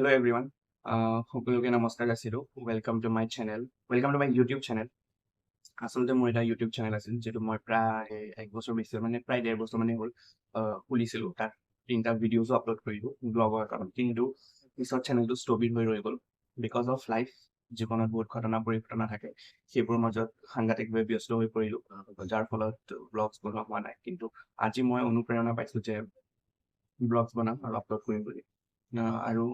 Hello everyone. সকলোকে নমস্কাৰ আছিলোঁ. Welcome to my channel. Welcome to my YouTube channel. আচলতে মোৰ এটা YouTube চেনেল আছিল যেটো মই প্ৰায় 1 বছৰ বেছি মানে প্ৰায় 1.5 বছৰ মানে হ'ল খুলিছিলোঁ. তাত 3টা ভিডিঅ'ছো আপলোড কৰিলোঁ ব্লগৰ কাৰণে, কিন্তু পিছত চেনেলটো স্থবিৰ হৈ ৰৈ গ'ল বিকজ অফ লাইফ। জীৱনত বহুত ঘটনা পৰিঘটনা থাকে, সেইবোৰৰ মাজত সাংঘাতিকভাৱে ব্যস্ত হৈ পৰিলোঁ, যাৰ ফলত ব্লগছ বনোৱা হোৱা নাই। কিন্তু আজি মই অনুপ্ৰেৰণা পাইছোঁ যে ব্লগছ বনাম আৰু আপলোড কৰিম বুলি। আৰু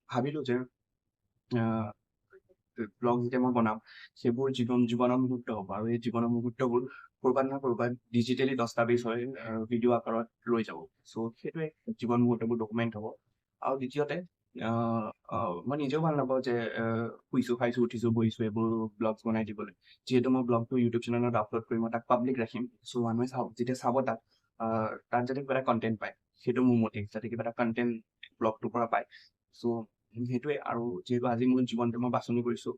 ভাবিলোঁ যে ব্লগ যেতিয়া মই বনাম সেইবোৰ জীৱনৰ মুহূৰ্ত হ'ব, আৰু এই জীৱনৰ মুহূৰ্তবোৰ ক'ৰবাত না ক'ৰবাত ডিজিটেলি দস্তাবেজ হৈ ভিডিঅ' আকাৰত ৰৈ যাব। চ' সেইটোৱে জীৱন মুহূৰ্তবোৰ ডকুমেণ্ট হ'ব। আৰু দ্বিতীয়তে মই নিজেও ভাল নাপাওঁ যে শুইছোঁ খাইছোঁ উঠিছোঁ বহিছোঁ এইবোৰ ব্লগছ বনাই দিবলৈ। যিহেতু মই ব্লগটো ইউটিউব চেনেলত আপলোড কৰিম, মই তাক পাব্লিক ৰাখিম। চ' মানুহে যেতিয়া চাব তাত যাতে কিবা এটা কণ্টেণ্ট পায়, সেইটো মোৰ মটিভ, যাতে কিবা এটা কণ্টেণ্ট ব্লগটোৰ পৰা পায়। চ' সেইটোৱে। আৰু যিহেতু আজি মোৰ জীৱনটো মই বাছনি কৰিছোঁ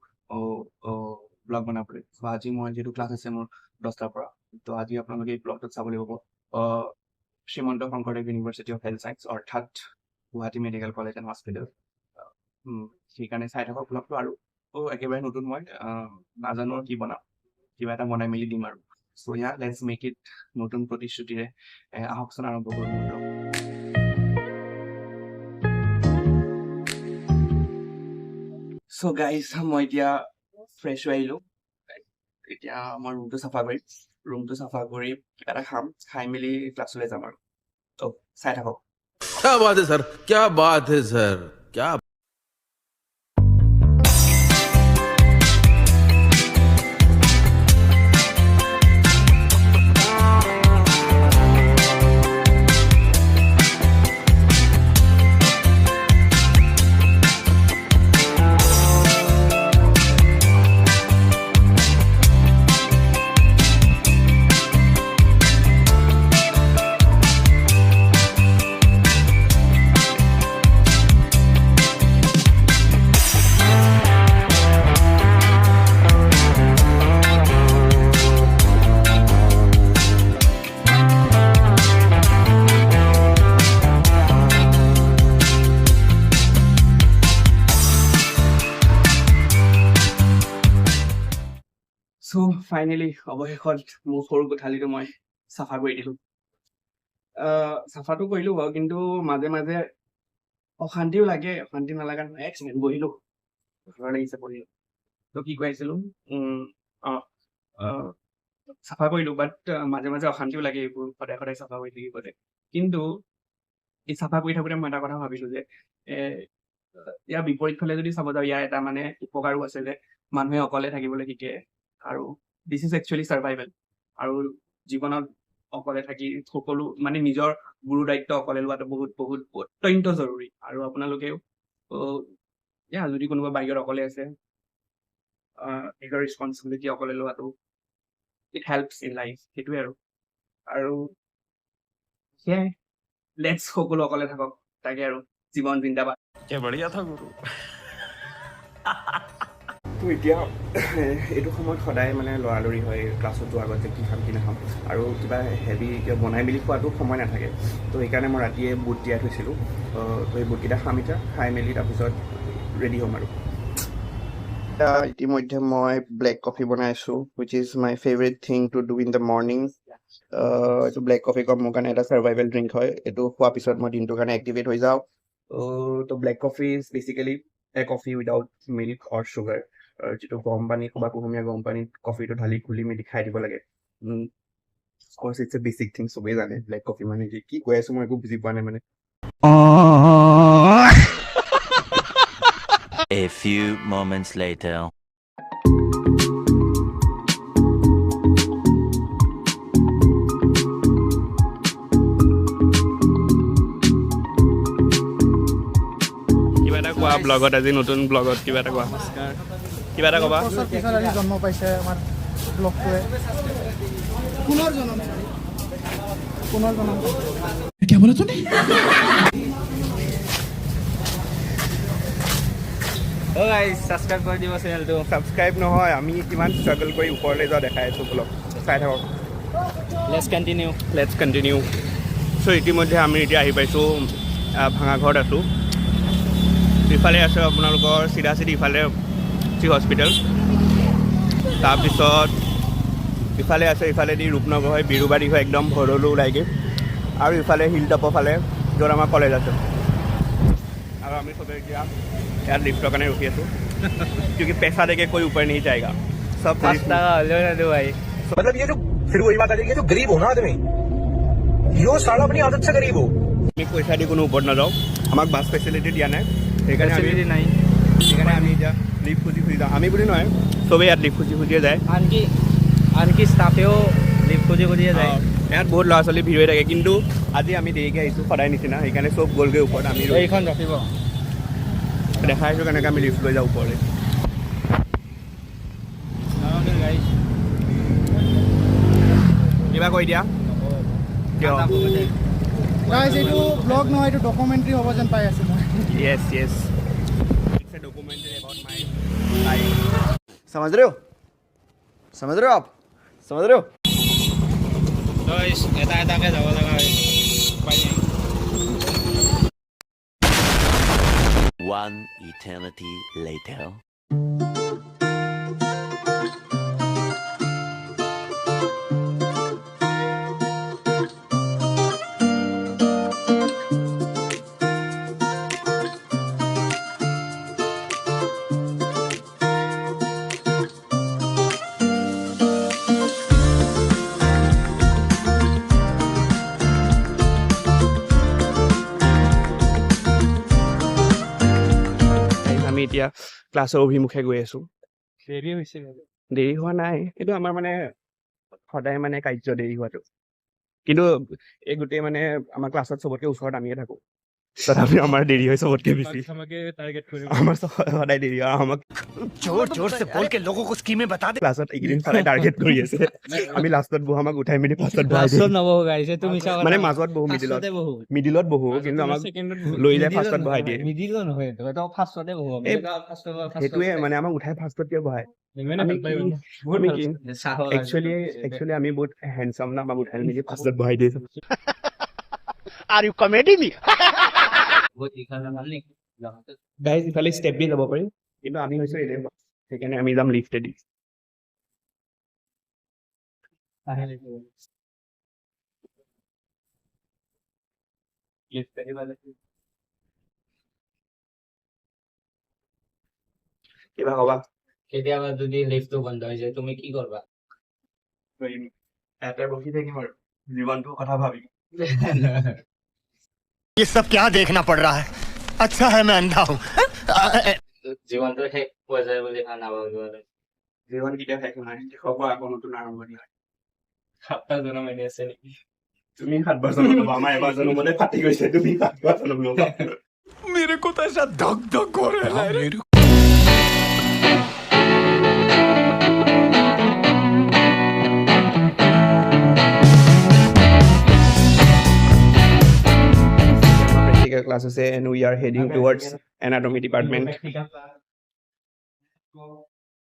ব্লগ বনাবলৈ। চ' আজি মই যিহেতু ক্লাছ আছে মোৰ 10টাৰ পৰা, ত' আজি আপোনালোকে এই ব্লগটোত চাবলৈ পাব Srimanta Sankardev university of health science, অৰ্থাৎ Guwahati medical college and hospital. সেইকাৰণে চাই থাকক ব্লগটো। আৰু একেবাৰে নতুন মই নাজানো কি বনাম, কিবা এটা বনাই মেলি দিম আৰু। চ' ইয়া লেটছ মেক ইট। নতুন প্ৰতিশ্ৰুতিৰে আহকচোন আৰম্ভ কৰোঁ মোৰ ব্লগ। চ' গাইজ, মই এতিয়া ফ্ৰেছ হৈ আহিলোঁ। এতিয়া মই ৰুমটো চাফা কৰি কিবা এটা খাম, খাই মেলি ক্লাছলৈ যাম আৰু। ত' চাই থাকক। क्या बात है सर, क्या बात है सर, क्या চ' ফাইনেলি অৱশেষত মোৰ সৰু কোঠালিটো মই চাফা কৰি দিলোঁ। চাফাটো কৰিলোঁ বাৰু, কিন্তু মাজে মাজে অশান্তিও লাগে। অশান্তি নালাগা নহয়। এক ছেকেণ্ড বহিলোঁ, ভাগৰ লাগিছে বহি। ত' কি কৈ আছিলোঁ, চাফা কৰিলোঁ, বাট মাজে মাজে অশান্তিও লাগে এইবোৰ সদায় সদায় চাফা কৰি থাকিবলৈ। কিন্তু এই চাফা কৰি থাকোঁতে মই এটা কথা ভাবিলোঁ যে ইয়াৰ বিপৰীত ফালে যদি চাব যাওঁ, ইয়াৰ এটা মানে উপকাৰো আছে যে মানুহে অকলে থাকিবলৈ শিকে। আৰু দিছ ইজ একচুৱেলি ছাৰ্ভাইভেল। আৰু জীৱনত অকলে থাকি সকলো মানে নিজৰ গুৰু দায়িত্ব অকলে লোৱাটো বহুত বহুত অত্যন্ত জৰুৰী। আৰু আপোনালোকেও যদি কোনোবা বাহিৰত অকলে আছে, নিজৰ ৰেচপনচিবিলিটি অকলে লোৱাটো ইট হেল্পছ ইন লাইফ। সেইটোৱে আৰু সেয়াই। লেটছ সকলো অকলে থাকক, তাকে আৰু। জীৱন জিন্দাবাদ। क्या बढ़िया था गुरु। তো এতিয়া এইটো সময়ত সদায় মানে লৰালৰি হয় ক্লাছত যোৱাৰ আগত যে কি খাম কি নাখাম, আৰু কিবা হেভি বনাই মেলি খোৱাটো সময় নাথাকে। তো সেইকাৰণে মই ৰাতিয়ে বুট তিয়াই থৈছিলোঁ। তো এই বুটকেইটা খাম এতিয়া, খাই মেলি তাৰপিছত ৰেডি হ'ম আৰু। ইতিমধ্যে মই ব্লেক কফি বনাই আছোঁ, which is my favourite thing to do in the morning. এইটো ব্লেক কফি কাপ মোৰ কাৰণে এটা ছাৰ্ভাইভেল ড্ৰিংক হয়। এইটো খোৱাৰ পিছত মই দিনটোৰ কাৰণে এক্টিভেট হৈ যাওঁ। তো black coffee is basically a coffee without milk or sugar. যিটো গৰম পানীত বা কুহুমীয়া গৰম পানীত কফিটো ঢালি খুলি মেলি খাই দিব লাগে। Of course it's a basic thing, চবেই জানে ব্লেক কফি মানে কি কৈ আছোঁ মই একো বুজি পোৱা নাই মানে। A few moments later. কিবা এটা কোৱা ব্লগত, আজি নতুন ব্লগত কিবা এটা কোৱা, কিবা এটা ক'বা। বছৰ পিছত আজি জন্ম পাইছে আমাৰ ব্লগটোৱে। পুনৰ জন্ম ছাবস্ক্ৰাইব কৰি দিব চেনেলটো। ছাবস্ক্ৰাইব নহয়, আমি কিমান ষ্ট্ৰাগল কৰি ওপৰলৈ যোৱা দেখাই আছোঁ ব্লগ, চাই থাকক। Let's continue. চ' ইতিমধ্যে আমি এতিয়া আহি পাইছোঁ ভাঙাঘৰত আছোঁ। ইফালে আছে আপোনালোকৰ চিধা চিধি ইফালে হস্পিটেল, তাৰপিছত ইফালে আছে ইফালেদি ৰূপনগৰ হয়, বিৰুবাৰী হয়, একদম ভৰলো ওলাইগৈ, আৰু ইফালে হিলটপৰ ফালে য'ত আমাৰ কলেজ আছে। আৰু আমি চবে এতিয়া ইয়াত লিফ্টৰ কাৰণে ৰখি আছোঁ, क्योंकि पैसा देके कोई ऊपर नहीं जाएगा, सब 5 টাকা হলেও না দে ভাই। मतलब ये जो फिर वही बात आ जाएगी, जो गरीब हो ना आदमी, यो साला अपनी आदत से गरीब हो। আমি পইচা দি কোনো ওপৰত নাযাওঁ, আমাক বাছ ফেচিলিটি দিয়া নাই, সেইকাৰণে আমি এতিয়া লিফ্ট খুজি যাওঁ। আমি বুলি নহয়, চবেই ইয়াত লিফ্ট খুজিয়ে যায়, আনকি ষ্টাফেও লিফ্ট খুজিয়ে যায়। ইয়াত বহুত ল'ৰা ছোৱালী ভিৰ হৈ থাকে, কিন্তু আজি আমি দেৰিকৈ আহিছোঁ সদায় নিচিনা, সেইকাৰণে চব গ'লগৈ ওপৰত। আমি এইখন ৰখিব দেখাইছোঁ কেনেকৈ আমি লিফ্ট লৈ যাওঁ ওপৰলৈ। কিবা কৈ দিয়া কিয়? গাইজ এইটো ব্লগ নহয়, এইটো ডকুমেণ্টাৰী হ'ব যেন পাই আছোঁ মই। Yes, yes. It's a documentary about my life. समझ रहे हो आप, समझ रहे हो? এটাকে যাব লগা হয়। One eternity later. আমি এতিয়া ক্লাছৰ অভিমুখে গৈ আছোঁ। দেৰি হৈছে দেৰি হোৱা নাই, কিন্তু আমাৰ মানে সদায় মানে কাৰ্য দেৰি হোৱাটো, কিন্তু এই গোটেই মানে আমাৰ ক্লাছত চবতকৈ ওচৰত আমিয়ে থাকোঁ, তথাপিও আমাৰ দেৰি হয় চবতকৈ বেছি। আমাৰ সদায় দেৰি হয়, আমাক जोर से बोल के लोगों को स्कीमें बता दे। ক্লাছত এইকেইদিন সদায় টাৰ্গেট কৰি আছে। আমি লাষ্টত বহো, আমাক উঠাই মেলি ফাৰ্ষ্টত বহাই দিয়ে। নবহো গাইজ, তুমি মানে মাজত বহো, মিডিলত বহো, কিন্তু আমাক লৈ যায় ফাৰ্ষ্টত বহাই দিয়ে। মিডিলো নহয়, ফাৰ্ষ্টতে বহো। সেইটোৱে মানে আমাক উঠাই ফাৰ্ষ্টত কিয় বহাই? একচুৱেলি আমি বহুত হেণ্ডচাম না, আমাক উঠাই মেলি ফাৰ্ষ্টত বহাই দিয়ে। Are you comedy me? Guys ইফালে ষ্টেপ দি যাব পাৰি, কিন্তু আমি হৈছোঁ এলেহুৱা, সেইকাৰণে আমি যাম লিফ্টেদি। কিবা কবা? কেতিয়াবা যদি লিফ্টটো বন্ধ হৈ যায় তুমি কি কৰবা? ইয়াতে বহি থাকিম আৰু জীৱনটোৰ কথা ভাবি। ये सब क्या देखना पड़ रहा है? अच्छा है मैं अंधा हूँ। জীৱনটো শেষ হৈ যায় বুলি নাভাবিব। জীৱন কেতিয়াও শেষ নহয়, শেষৰ পৰা আকৌ নতুন আৰম্ভণি হয়। 7টা জনম এনে আছে নেকি? তুমি 7 বাৰ জনম ল'বা, আমাৰ এবাৰ জনমতে ফাটি গৈছে, তুমি 7 বাৰ জনম ল'বা। मेरे को तो ऐसा धक धक हो रहा है। Practical classes and we are heading towards anatomy department.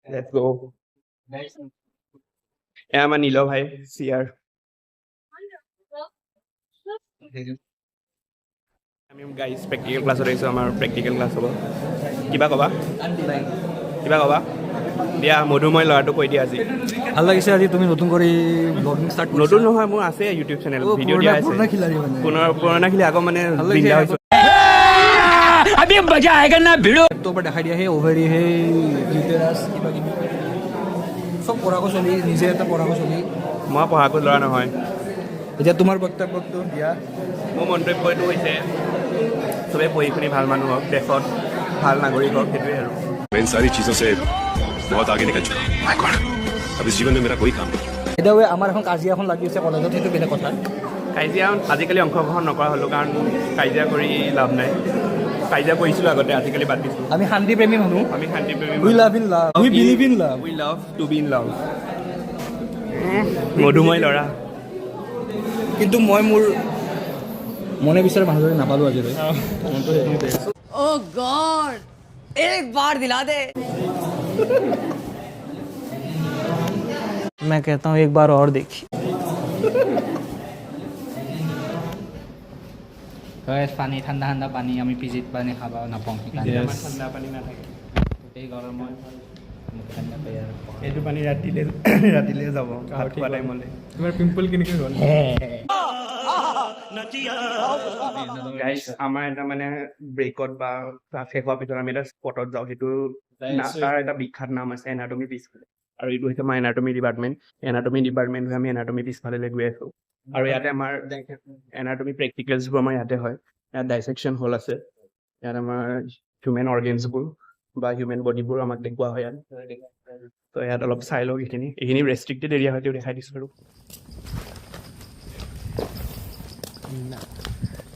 Let's go. এয়া আমাৰ নীল ভাই চিয়াৰ। আমি গাইজ প্ৰেক্টিকেল ক্লাছত আহিছোঁ, আমাৰ প্ৰেক্টিকেল ক্লাছ হ'ব। কিবা ক'বা? দিয়া মধুময় ল'ৰাটো কৈ দিয়া আজি। ভাল লাগিছে আজি তুমি নতুন কৰি ব্লগিং ষ্টাৰ্ট কৰিছা। নতুন নহয়, মোৰ আছে ইউটিউব চেনেল, ভিডিঅ' দিয়া আছে। পুৰণা খিলাৰী মানে। পুৰণা খিলি আকৌ মানে জিন্দা হৈছোঁ। লেপটপৰ পৰা দেখাই দিয়া সেই অভাৰী সেই ইউটেৰাছ কিবা কিবি চব পঢ়াকো চলি, নিজে এটা পঢ়াকো চলি। মই পঢ়াকো ল'ৰা নহয়। এতিয়া তোমাৰ বক্তব্যটো দিয়া। মোৰ মন্তব্যটো হৈছে চবেই পঢ়ি শুনি ভাল মানুহ হওক, দেশত ভাল নাগৰিক হওক, সেইটোৱে আৰু। मैं इन सारी चीजों से बहुत आगे निकल चुका हूँ। अब इस जीवन में मेरा कोई काम नहीं। এতিয়া আমাৰ এখন কাজিয়া এখন লাগি আছে কলেজত, সেইটো বেলেগ কথা। কাজিয়া আজিকালি অংশগ্ৰহণ নকৰা হ'লোঁ, কাৰণ কাজিয়া কৰি লাভ নাই। কাজিয়া কৰিছিলোঁ আগতে, আজিকালি বাদ দিছোঁ। আমি শান্তিপ্ৰেমী মানুহ, আমি শান্তিপ্ৰেমী। We love in love, we believe in love. We love to be in love. মধুময় ল'ৰা। কিন্তু মই মোৰ মনে বিচাৰ মানুহজনী নাপালোঁ আজিলৈ। ओह गॉड एक बार दिला दे। मैं कहता हूँ एक बार और देखिए। পানী ঠাণ্ডা ঠাণ্ডা পানী আমি পিজিত পানী খাব নাপাওঁ ইমান ঠাণ্ডা পানী নাথাকে এই গৰমত ঠাণ্ডা পাই আৰু এইটো পানী ৰাতিলে ৰাতিলে যাব ভাত খোৱা টাইমলৈ তোমাৰ পিম্পল কেনেকৈ হ'ল গাইছ আমাৰ এটা মানে ব্ৰেকত বা ক্লাছ শেষ হোৱাৰ পিছত আমি এটা স্পটত যাওঁ সেইটো তাৰ এটা বিখ্যাত নাম আছে এনাটমি পিছফালে আৰু এইটো হৈছে আমাৰ এনাটমি ডিপাৰ্টমেণ্ট হৈ আমি এনাটমি পিছফালে গৈ আছো আৰু ইয়াতে আমাৰ এনাটমি প্ৰেক্টিকেলছবোৰ আমাৰ ইয়াতে হয় ইয়াত ডাইছেকশ্যন হল আছে ইয়াত আমাৰ হিউমেন অৰ্গেনছবোৰ বা হিউমেন বডিবোৰ আমাক দেখুওৱা হয় ইয়াত ত' ইয়াত অলপ চাই লওক এইখিনি ৰেষ্ট্ৰিক্টেড এৰিয়া হয়তো দেখাই দিছোঁ আৰু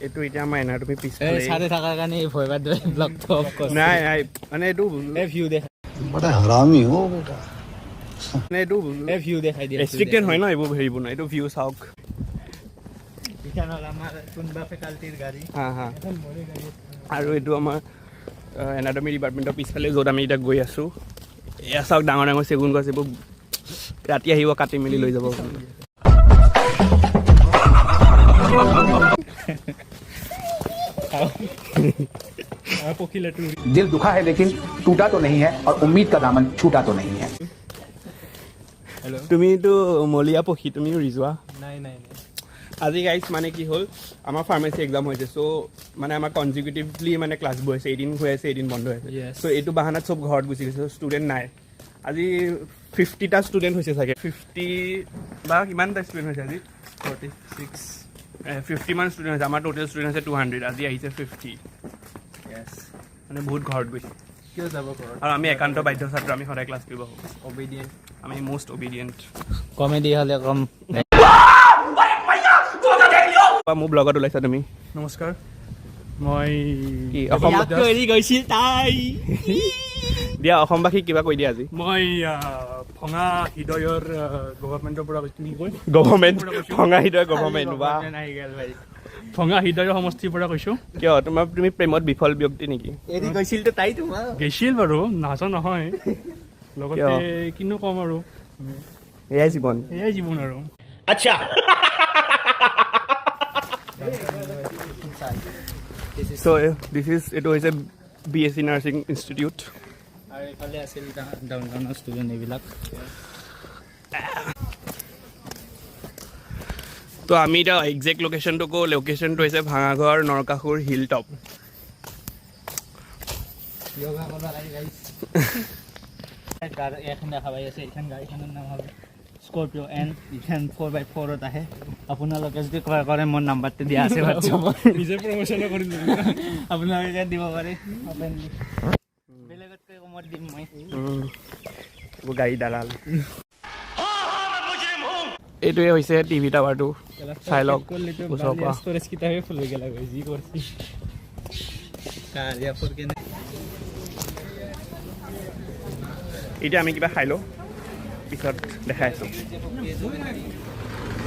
এইটো এতিয়া আমাৰ এনাটমি পিছফালে চাৰে থকাৰ কাৰণে ভয় বাদ ব্লগটো অফ কৰিছে নাই মানে এইটো ভিউ দেখাই बड़ा हरामी हो बेटा মানে এইটো ভিউ দেখাই দিয়ে ৰেষ্ট্ৰিক্টেড হয় ন এইবোৰ হেৰিবোৰ নাই এইটো ভিউ চাওক আমাৰ কোনোবা ফেকাল্টিৰ গাড়ী হা আৰু এইটো আমাৰ এনাটমি ডিপাৰ্টমেণ্টৰ পিছফালে য'ত আমি এতিয়া গৈ আছোঁ এয়া চাওক ডাঙৰ ডাঙৰ চেগুন গছ এইবোৰ ৰাতি আহিব কাটি মেলি লৈ যাব दिल दुखा है लेकिन टूटा तो नहीं है और उम्मीद का दामन छूटा तो नहीं है তুমিতো মলীয়া পক্ষী তুমিও ৰিজোৱা নাই আজি গাইজ মানে কি হ'ল আমাৰ ফাৰ্মাচী এক্সাম হৈছে চ' মানে আমাৰ কনজিকিউটিভলি মানে ক্লাছবোৰ হৈছে এদিন হৈ আছে এদিন বন্ধ হৈছে চ' এইটো বাহানাত চব ঘৰত গুচি গৈছে ষ্টুডেণ্ট নাই আজি 50টা ষ্টুডেণ্ট হৈছে চাগে 50 বা কিমানটা ষ্টুডেণ্ট হৈছে আজি 50 মান ষ্টুডেণ্ট হৈছে আমাৰ টোটেল ষ্টুডেণ্ট আছে 200 আজি আহিছে 50 য়েছ মানে বহুত ঘৰত গৈছে কিয় যাব ঘৰত আৰু আমি একান্ত বাধ্য ছাত্ৰ আমি সদায় ক্লাছ কৰিব আহোঁ অবিডিয়েণ্ট আমি মষ্ট অবিডিয়েণ্ট কমেডি হ'লে কম মোৰ ব্লগত ওলাইছা তুমি নমস্কাৰ মই কি অসম গৈছিল তাই দিয়া অসমবাসীক কিবা কৈ দিয়া আজি মই ভঙা হৃদয়ৰ গভৰ্ণমেণ্টৰ পৰা কৈছোঁ কি কয় গভৰ্ণমেণ্ট ভঙা হৃদয় গভৰ্ণমেণ্ট বা ভঙা হৃদয় সমষ্টিৰ পৰা কৈছোঁ কিয় তুমি প্ৰেমত বিফল ব্যক্তি নেকি এৰি গৈছিলতো তাই তোমাৰ গৈছিল বাৰু নাজা নহয় লগতে কিনো ক'ম আৰু এয়াই জীৱন এয়াই জীৱন আৰু চ' দিছ ইজ এইটো হৈছে BSc নাৰ্ছিং ইনষ্টিটিউট আৰু এইফালে আছিল ডাউন টাউনৰ ষ্টুডেণ্ট এইবিলাক তো আমি এতিয়া একজেক্ট লোকেশ্যনটো কওঁ লোকেশ্যনটো হৈছে ভাঙাঘৰ নৰকাসুৰ হিল টপ য়োগা কৰিব লাগে গাইছ এখন দেখা পাই আছে এইখন গাড়ীখনৰ নাম হ'ল স্কৰপিঅ' এন এইখন 4x4ত আহে আপোনালোকে যদি কৰে মোৰ নাম্বাৰটো দিয়া আছে হোৱাটছআপত নিজে প্ৰমোচনো কৰি দিলোঁ আপোনালোকে দিব পাৰে অপেনলি বেলেগতকৈ কমত দিম মই এইবোৰ গাড়ী দালাল এইটোৱে হৈছে টিভি টাৱাৰটো চাই লওক ওচৰৰ পৰা ষ্ট'ৰেজ কিতাপে ফুল হৈ গ'লা যি কৰিছে এতিয়া আমি কিবা খাই লওঁ পিছত দেখাই আছোঁ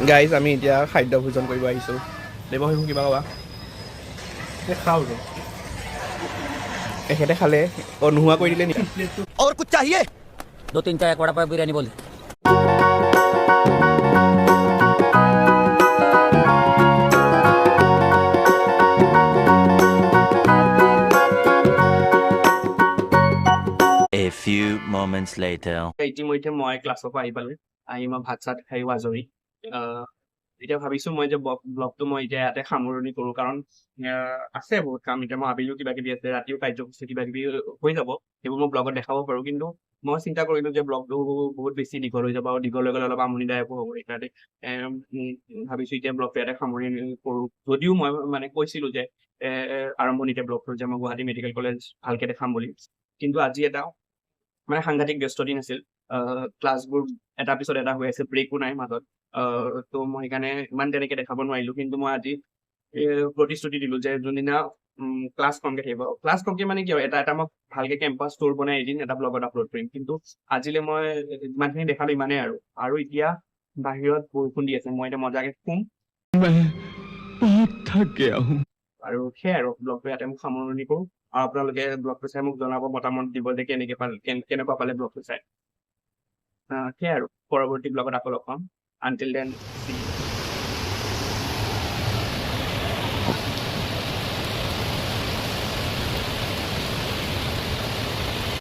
গাইজ আমি এতিয়া খাদ্য ভোজন কৰিব আহিছোঁ দেৱশিশু কিবা ক'বা খাওঁ এখেতে খালে নোহোৱা কৰি দিলে নেকি और कुछ चाहिए 2-3 चाय वड़ा पाव बिरयानी बोल A few moments later. ইতিমধ্যে মই ক্লাছৰ পৰা আহি পালোঁ আহি মই ভাত চাত খাইও আজৰি এতিয়া ভাবিছোঁ মই যে ব্লগটো মই এতিয়া ইয়াতে সামৰণি কৰোঁ কাৰণ আছে বহুত কাম এতিয়া মই আবেলিও কিবা কিবি আছে ৰাতিও কাৰ্যসূচী কিবা কিবি হৈ যাব সেইবোৰ মই ব্লগত দেখাব পাৰোঁ কিন্তু মই চিন্তা কৰিলোঁ যে ব্লগটো বহুত বেছি দীঘল হৈ যাব আৰু দীঘল হৈ গ'লে অলপ আমনিদায়কো হ'ব সেইকাৰণে ভাবিছোঁ এতিয়া ব্লগটো ইয়াতে সামৰণি কৰোঁ যদিও মই মানে কৈছিলোঁ যে আৰম্ভণিতে ব্লগটো যে মই গুৱাহাটী মেডিকেল কলেজ ভালকৈ দেখাম বুলি কিন্তু আজি এটা মানে সাংঘাতিক ব্যস্ত দিন আছিল ক্লাছবোৰ এটাৰ পিছত এটা হৈ আছে ব্ৰেকো নাই মাজত ত' মই সেইকাৰণে ইমান তেনেকৈ দেখাব নোৱাৰিলোঁ কিন্তু মই আজি প্ৰতিশ্ৰুতি দিলোঁ যে যোনদিনা ক্লাছ কমকৈ থাকিব ক্লাছ কমকৈ মানে কি হয় এটা মই ভালকৈ কেম্পাছ টুৰ বনাই এদিন এটা ব্লগত আপলোড কৰিম কিন্তু আজিলৈ মই যিমানখিনি দেখালোঁ ইমানেই আৰু এতিয়া বাহিৰত বৰষুণ দি আছে মই এতিয়া মজাকৈ শুম আৰু সেয়াই আৰু ব্লগটো ইয়াতে মোক সামৰণি কৰোঁ আৰু আপোনালোকে ব্লগটো চাই মোক জনাব মতামত দিব যে কেনেকুৱা পালে ব্লগটো চাই সেয়াই আৰু পৰৱৰ্তী ব্লগত আকৌ লগ পাম আনটিল দেন